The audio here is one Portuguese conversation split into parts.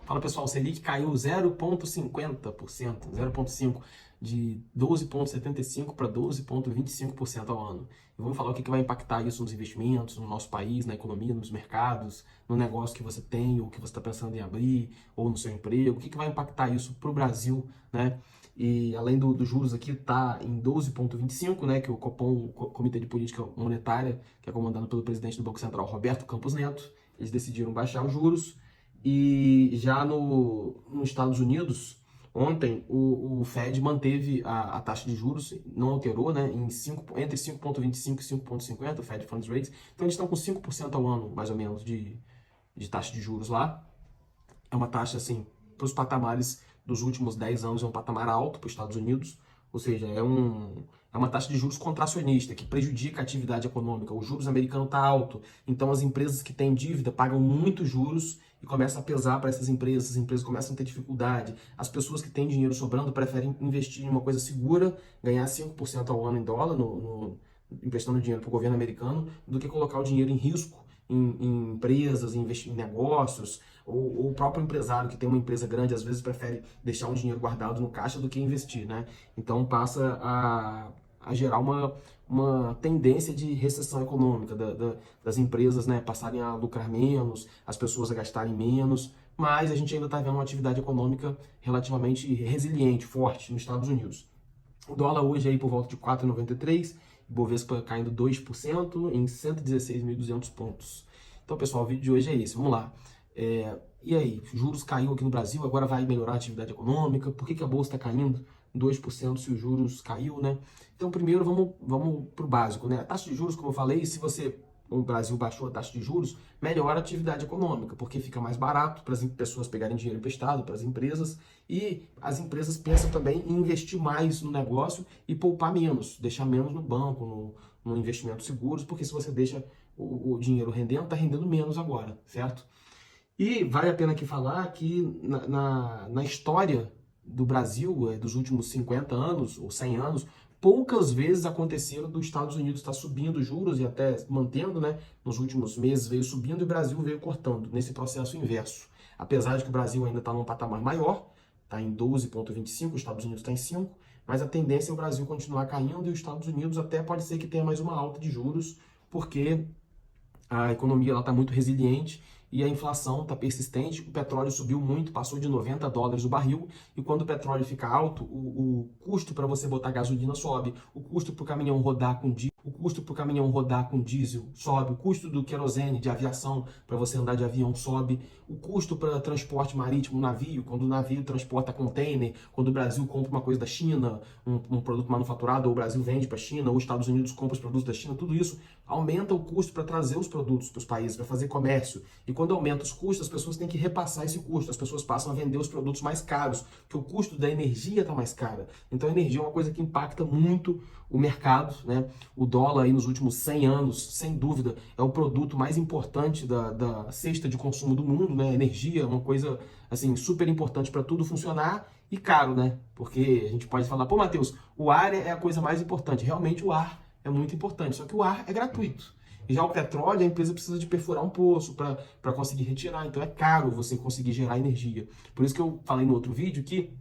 Fala pessoal, o Selic caiu 0,50%, 0,5% de 12,75% para 12,25% ao ano. E vamos falar o que vai impactar isso nos investimentos, no nosso país, na economia, nos mercados, no negócio que você tem, ou que você está pensando em abrir, ou no seu emprego, o que vai impactar isso para o Brasil, né? E além dos juros aqui está em 12,25%, né, que o Copom, o Comitê de Política Monetária, que é comandado pelo presidente do Banco Central, Roberto Campos Neto, eles decidiram baixar os juros. E já nos Estados Unidos, ontem o Fed manteve a taxa de juros, não alterou, né, entre 5,25 e 5,50, o Fed Funds Rate. Então eles estão com 5% ao ano, mais ou menos, de taxa de juros lá. É uma taxa, assim, para os patamares dos últimos 10 anos, é um patamar alto para os Estados Unidos, ou seja, é uma taxa de juros contracionista, que prejudica a atividade econômica. O juros americano está alto, então as empresas que têm dívida pagam muitos juros e começa a pesar para essas empresas, as empresas começam a ter dificuldade. As pessoas que têm dinheiro sobrando preferem investir em uma coisa segura, ganhar 5% ao ano em dólar, emprestando dinheiro para o governo americano, do que colocar o dinheiro em risco em empresas, investir em negócios, ou o próprio empresário que tem uma empresa grande, às vezes prefere deixar um dinheiro guardado no caixa do que investir, né? Então passa a gerar uma tendência de recessão econômica, das empresas, né, passarem a lucrar menos, as pessoas a gastarem menos, mas a gente ainda está vendo uma atividade econômica relativamente resiliente, forte nos Estados Unidos. O dólar hoje aí por volta de 4,93, Bovespa caindo 2% em 116.200 pontos. Então, pessoal, o vídeo de hoje é esse. Vamos lá. E aí, juros caiu aqui no Brasil, agora vai melhorar a atividade econômica? Por que a bolsa está caindo 2% se os juros caiu, né? Então, primeiro vamos para o básico, né? A taxa de juros, como eu falei, se o Brasil baixou a taxa de juros, melhora a atividade econômica, porque fica mais barato para as pessoas pegarem dinheiro emprestado, para as empresas, e as empresas pensam também em investir mais no negócio e poupar menos, deixar menos no banco, no investimento seguros, porque se você deixa o dinheiro rendendo, está rendendo menos agora, certo? E vale a pena aqui falar que na história do Brasil, dos últimos 50 anos ou 100 anos, poucas vezes aconteceram dos Estados Unidos estar subindo juros e até mantendo, né? Nos últimos meses veio subindo e o Brasil veio cortando, nesse processo inverso. Apesar de que o Brasil ainda está num patamar maior, está em 12,25, os Estados Unidos está em 5, mas a tendência é o Brasil continuar caindo e os Estados Unidos até pode ser que tenha mais uma alta de juros, porque a economia está muito resiliente e a inflação está persistente. O petróleo subiu muito, passou de $90 o barril, e quando o petróleo fica alto, o custo para você botar gasolina sobe, o custo para o caminhão rodar com diesel, sobe, o custo do querosene de aviação para você andar de avião sobe, o custo para transporte marítimo, navio, quando o navio transporta container, quando o Brasil compra uma coisa da China, um produto manufaturado, ou o Brasil vende para a China, ou os Estados Unidos compra os produtos da China, tudo isso aumenta o custo para trazer os produtos para os países, para fazer comércio. E quando aumenta os custos, as pessoas têm que repassar esse custo, as pessoas passam a vender os produtos mais caros, porque o custo da energia está mais cara. Então a energia é uma coisa que impacta muito o mercado, né? O dólar aí nos últimos 100 anos, sem dúvida, é o produto mais importante da cesta de consumo do mundo, né? A energia é uma coisa, assim, super importante para tudo funcionar e caro, né? Porque a gente pode falar, pô, Matheus, o ar é a coisa mais importante. Realmente o ar é muito importante, só que o ar é gratuito. E já o petróleo, a empresa precisa de perfurar um poço para conseguir retirar, então é caro você conseguir gerar energia. Por isso que eu falei no outro vídeo que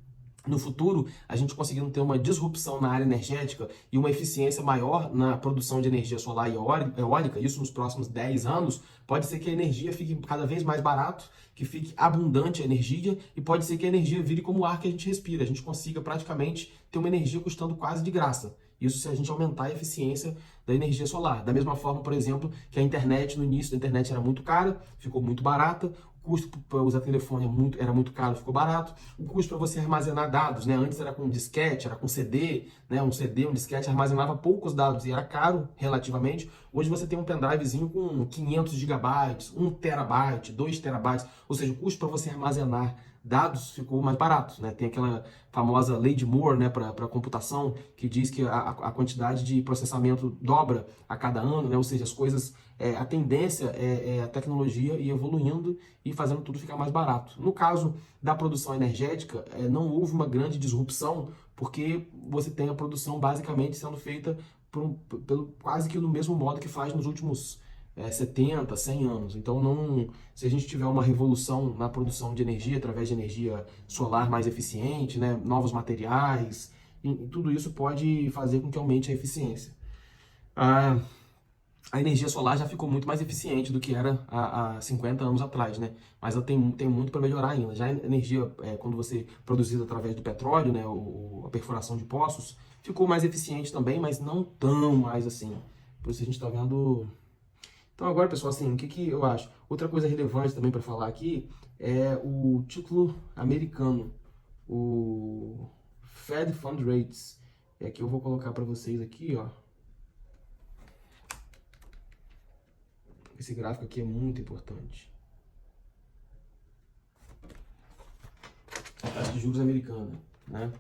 no futuro, a gente conseguindo ter uma disrupção na área energética e uma eficiência maior na produção de energia solar e eólica, isso nos próximos 10 anos, pode ser que a energia fique cada vez mais barato, que fique abundante a energia, e pode ser que a energia vire como o ar que a gente respira, a gente consiga praticamente ter uma energia custando quase de graça. Isso se a gente aumentar a eficiência da energia solar. Da mesma forma, por exemplo, que a internet, no início da internet era muito cara, ficou muito barata, o custo para usar telefone era muito caro, ficou barato, o custo para você armazenar dados, né? Antes era com disquete, era com CD, né? Um disquete armazenava poucos dados e era caro relativamente. Hoje você tem um pendrivezinho com 500 gigabytes, 1 terabyte, 2 terabytes, ou seja, o custo para você armazenar dados ficou mais barato, né? Tem aquela famosa lei de Moore, né, para computação, que diz que a quantidade de processamento dobra a cada ano, né? Ou seja, as coisas, a tendência é a tecnologia ir evoluindo e fazendo tudo ficar mais barato. No caso da produção energética, não houve uma grande disrupção, porque você tem a produção basicamente sendo feita pelo quase que no mesmo modo que faz nos últimos 70, 100 anos. Então, não, se a gente tiver uma revolução na produção de energia, através de energia solar mais eficiente, né, novos materiais, e tudo isso pode fazer com que aumente a eficiência. A energia solar já ficou muito mais eficiente do que era há 50 anos atrás, né? Mas ela tem muito para melhorar ainda. Já a energia, quando você produzida através do petróleo, né, a perfuração de poços, ficou mais eficiente também, mas não tão mais assim. Por isso a gente está vendo. Então agora, pessoal, assim, o que que eu acho? Outra coisa relevante também para falar aqui é o título americano, o Fed Fund Rates. É que eu vou colocar para vocês aqui, ó. Esse gráfico aqui é muito importante. A taxa de juros americana, né?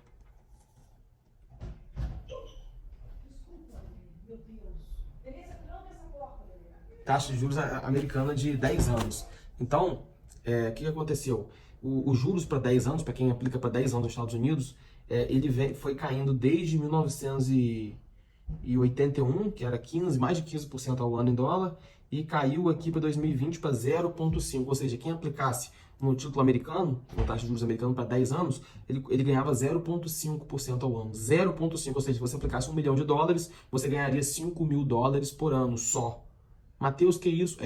Taxa de juros americana de 10 anos. Então, o que aconteceu? Os juros para 10 anos, para quem aplica para 10 anos nos Estados Unidos, foi caindo desde 1981, que era mais de 15% ao ano em dólar, e caiu aqui para 2020 para 0,5%. Ou seja, quem aplicasse no título americano, na taxa de juros americano para 10 anos, ele ganhava 0,5% ao ano. 0,5%, ou seja, se você aplicasse $1 milhão, você ganharia $5.000 por ano só. Mateus, que isso?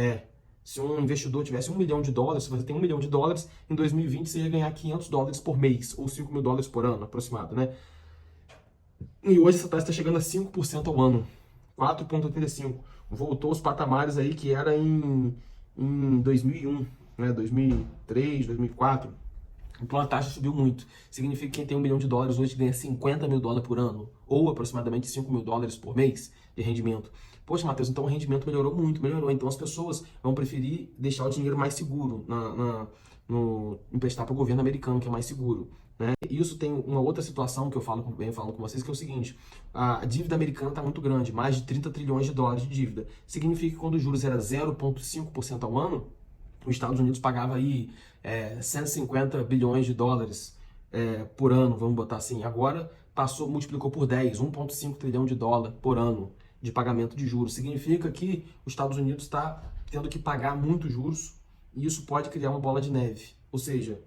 Se um investidor tivesse $1 milhão, se você tem $1 milhão, em 2020 você ia ganhar $500 por mês, ou $5.000 por ano, aproximado, né? E hoje essa taxa está chegando a 5% ao ano, 4,85%. Voltou aos patamares aí que era em 2001, né? 2003, 2004. Então a taxa subiu muito. Significa que quem tem $1 milhão hoje ganha $50.000 por ano, ou aproximadamente $5.000 por mês de rendimento. Poxa, Matheus, então o rendimento melhorou muito, melhorou. Então as pessoas vão preferir deixar o dinheiro mais seguro, emprestar para o governo americano, que é mais seguro. Né? Isso tem uma outra situação que eu venho falando com vocês, que é o seguinte: a dívida americana está muito grande, mais de $30 trilhões de dívida. Significa que quando os juros era 0,5% ao ano, os Estados Unidos pagava aí $150 bilhões por ano, vamos botar assim. Agora multiplicou por 10, $1,5 trilhão por ano de pagamento de juros. Significa que os Estados Unidos está tendo que pagar muito juros, e isso pode criar uma bola de neve. Ou seja,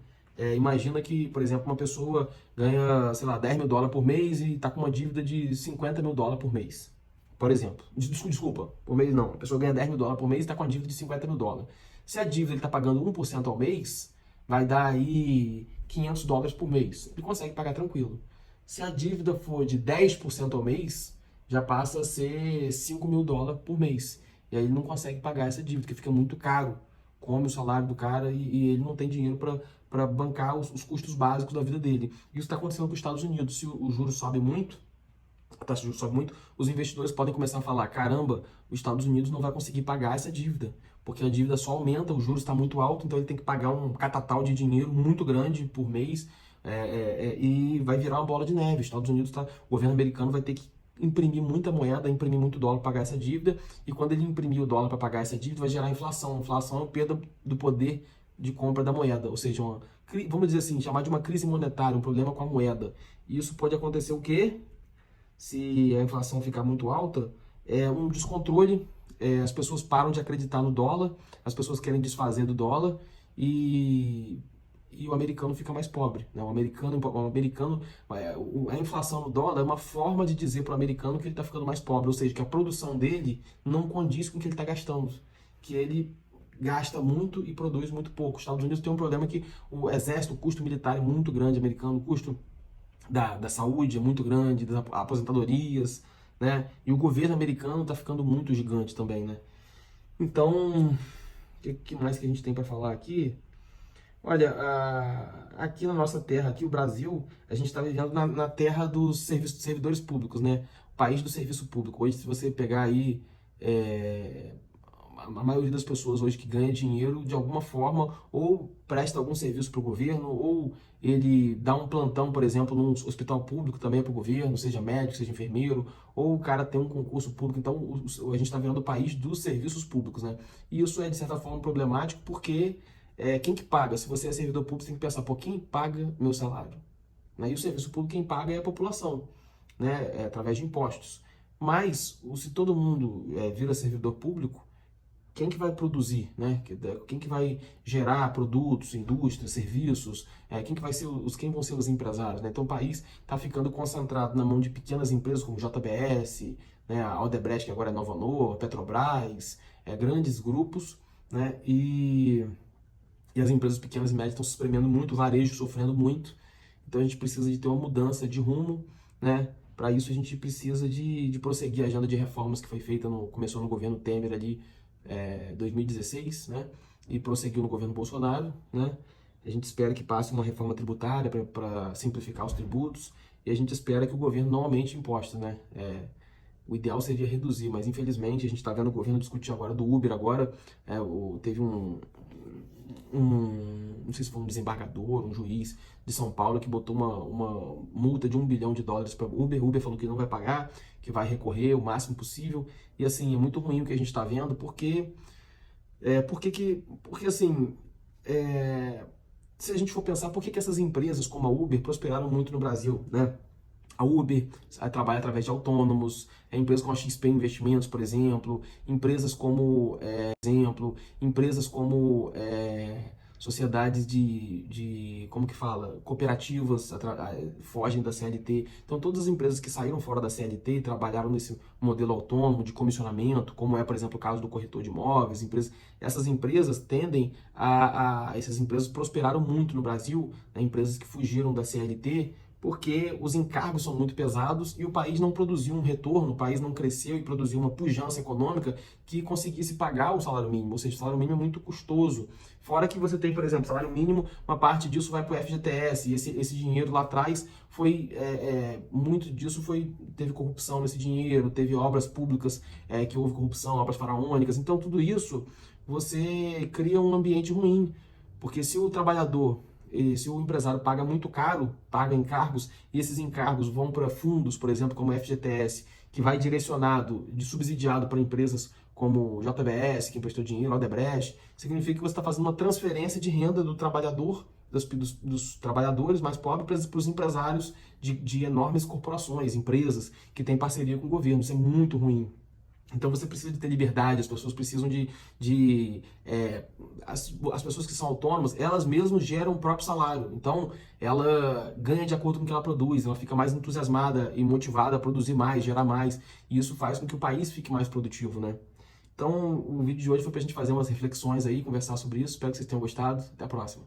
imagina que, por exemplo, uma pessoa ganha, sei lá, $10.000 por mês e está com uma dívida de $50.000 por mês. Por exemplo, desculpa, por mês não. A pessoa ganha $10.000 por mês e está com uma dívida de $50.000. Se a dívida ele está pagando 1% ao mês, vai dar aí $500 por mês. Ele consegue pagar tranquilo. Se a dívida for de 10% ao mês, já passa a ser $5.000 por mês. E aí ele não consegue pagar essa dívida, porque fica muito caro. Come o salário do cara e ele não tem dinheiro para bancar os custos básicos da vida dele. Isso está acontecendo com os Estados Unidos. Se o juros sobe muito, a taxa de juros sobe muito, os investidores podem começar a falar: caramba, os Estados Unidos não vai conseguir pagar essa dívida, porque a dívida só aumenta, o juros está muito alto, então ele tem que pagar um catatal de dinheiro muito grande por mês, e vai virar uma bola de neve. Os Estados Unidos, o governo americano vai ter que imprimir muita moeda, imprimir muito dólar para pagar essa dívida, e quando ele imprimir o dólar para pagar essa dívida, vai gerar inflação. Inflação é a perda do poder de compra da moeda, ou seja, vamos dizer assim, chamar de uma crise monetária, um problema com a moeda. E isso pode acontecer o quê? Se a inflação ficar muito alta, um descontrole, as pessoas param de acreditar no dólar, as pessoas querem desfazer do dólar, e o americano fica mais pobre. Né? A inflação no dólar é uma forma de dizer para o americano que ele está ficando mais pobre, ou seja, que a produção dele não condiz com o que ele está gastando, que ele gasta muito e produz muito pouco. Os Estados Unidos tem um problema que o exército, o custo militar é muito grande americano, o custo da saúde é muito grande, das aposentadorias, né? E o governo americano está ficando muito gigante também, né? Então, o que mais que a gente tem para falar aqui? Olha, aqui na nossa terra, aqui o Brasil, a gente está vivendo na terra dos servidores públicos, né? O país do serviço público. Hoje, se você pegar aí a maioria das pessoas hoje que ganha dinheiro de alguma forma, ou presta algum serviço para o governo, ou ele dá um plantão, por exemplo, num hospital público também para o governo, seja médico, seja enfermeiro, ou o cara tem um concurso público. Então a gente está virando o país dos serviços públicos, né? E isso é de certa forma problemático, porque quem que paga? Se você é servidor público, você tem que pensar: pô, quem paga meu salário? Né? E o serviço público quem paga é a população, né? Através de impostos. Mas se todo mundo vira servidor público, quem que vai produzir, né? Quem que vai gerar produtos, indústrias, serviços, quem que vai ser quem vão ser os empresários, né? Então o país está ficando concentrado na mão de pequenas empresas como JBS, né? A Odebrecht, que agora é Nova Nor, Petrobras, grandes grupos, né? E as empresas pequenas e médias estão se espremendo muito, o varejo sofrendo muito. Então a gente precisa de ter uma mudança de rumo, né? Para isso a gente precisa de prosseguir a agenda de reformas que foi feita começou no governo Temer ali, 2016, né? E prosseguiu no governo Bolsonaro, né? A gente espera que passe uma reforma tributária para simplificar os tributos e a gente espera que o governo não aumente impostos, né? O ideal seria reduzir, mas infelizmente a gente está vendo o governo discutir agora do Uber agora, teve não sei se foi um desembargador, um juiz de São Paulo que botou uma multa de $1 bilhão para o Uber. O Uber falou que não vai pagar, que vai recorrer o máximo possível. E assim, é muito ruim o que a gente está vendo, porque assim, se a gente for pensar, por que essas empresas como a Uber prosperaram muito no Brasil, né? A Uber trabalha através de autônomos, empresas como a XP Investimentos, por exemplo, empresas como, sociedades como que fala, cooperativas fogem da CLT. Então todas as empresas que saíram fora da CLT e trabalharam nesse modelo autônomo de comissionamento, como por exemplo, o caso do corretor de imóveis, essas empresas essas empresas prosperaram muito no Brasil, né, empresas que fugiram da CLT, porque os encargos são muito pesados e o país não produziu um retorno, o país não cresceu e produziu uma pujança econômica que conseguisse pagar o salário mínimo, ou seja, o salário mínimo é muito custoso. Fora que você tem, por exemplo, salário mínimo, uma parte disso vai para o FGTS, e esse dinheiro lá atrás muito disso teve corrupção nesse dinheiro, teve obras públicas que houve corrupção, obras faraônicas, então tudo isso você cria um ambiente ruim, porque se o trabalhador se o empresário paga muito caro, paga encargos, e esses encargos vão para fundos, por exemplo, como o FGTS, que vai subsidiado para empresas como JBS, que emprestou dinheiro, Odebrecht, significa que você está fazendo uma transferência de renda do trabalhador, dos trabalhadores mais pobres para os empresários de enormes corporações, empresas que têm parceria com o governo. Isso é muito ruim. Então você precisa de ter liberdade, as pessoas precisam as pessoas que são autônomas, elas mesmas geram o próprio salário. Então ela ganha de acordo com o que ela produz, ela fica mais entusiasmada e motivada a produzir mais, gerar mais. E isso faz com que o país fique mais produtivo, né? Então o vídeo de hoje foi pra gente fazer umas reflexões aí, conversar sobre isso. Espero que vocês tenham gostado. Até a próxima.